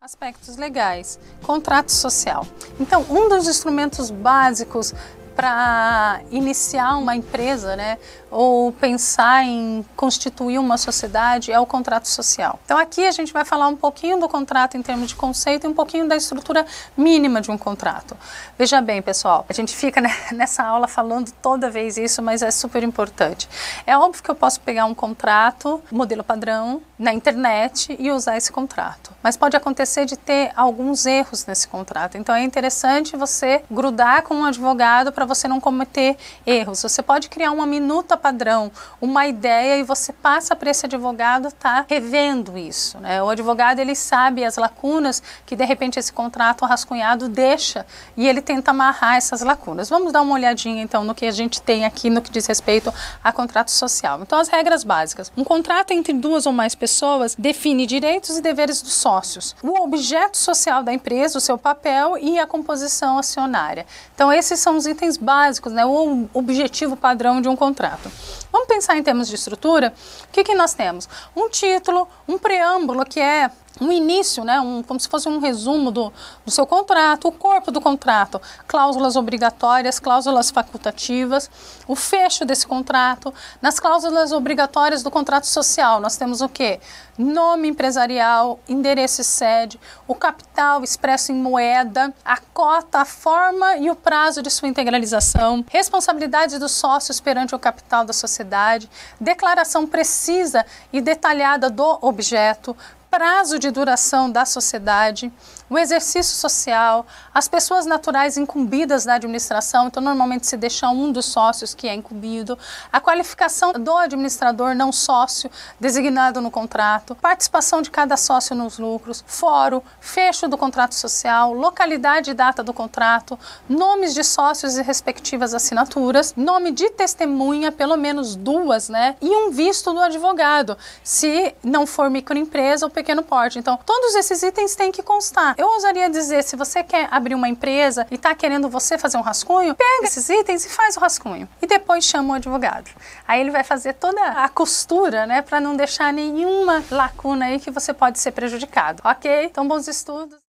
Aspectos legais, contrato social. Então, um dos instrumentos básicos para iniciar uma empresa, né, ou pensar em constituir uma sociedade é o contrato social. Então aqui a gente vai falar um pouquinho do contrato em termos de conceito e um pouquinho da estrutura mínima de um contrato. Veja bem, pessoal, a gente fica nessa aula falando toda vez isso, mas é super importante. É óbvio que eu posso pegar um contrato, modelo padrão, na internet e usar esse contrato. Mas pode acontecer de ter alguns erros nesse contrato. Então é interessante você grudar com um advogado para você não cometer erros. Você pode criar uma minuta padrão, uma ideia, e você passa para esse advogado estar revendo isso, né? O advogado, ele sabe as lacunas que de repente esse contrato rascunhado deixa, e ele tenta amarrar essas lacunas. Vamos dar uma olhadinha então no que a gente tem aqui no que diz respeito a contrato social. Então as regras básicas. Um contrato entre duas ou mais pessoas define direitos e deveres dos sócios, o objeto social da empresa, o seu papel e a composição acionária. Então esses são os itens básicos, né, o objetivo padrão de um contrato. Vamos pensar em termos de estrutura. O que nós temos? Um título, um preâmbulo, que é um início, né, como se fosse um resumo do seu contrato, o corpo do contrato, cláusulas obrigatórias, cláusulas facultativas, o fecho desse contrato. Nas cláusulas obrigatórias do contrato social, nós temos o quê? Nome empresarial, endereço e sede, o capital expresso em moeda, a cota, a forma e o prazo de sua integralização, responsabilidades dos sócios perante o capital da sociedade, declaração precisa e detalhada do objeto, prazo de duração da sociedade, o exercício social, as pessoas naturais incumbidas da administração, então normalmente se deixa um dos sócios que é incumbido, a qualificação do administrador não sócio designado no contrato, participação de cada sócio nos lucros, fórum, fecho do contrato social, localidade e data do contrato, nomes de sócios e respectivas assinaturas, nome de testemunha, pelo menos duas, né, e um visto do advogado, se não for microempresa ou pequeno porte. Então, todos esses itens têm que constar. Eu ousaria dizer, se você quer abrir uma empresa e está querendo você fazer um rascunho, pega esses itens e faz o rascunho. E depois chama o advogado. Aí ele vai fazer toda a costura, né, para não deixar nenhuma lacuna aí que você pode ser prejudicado. Ok? Então, bons estudos.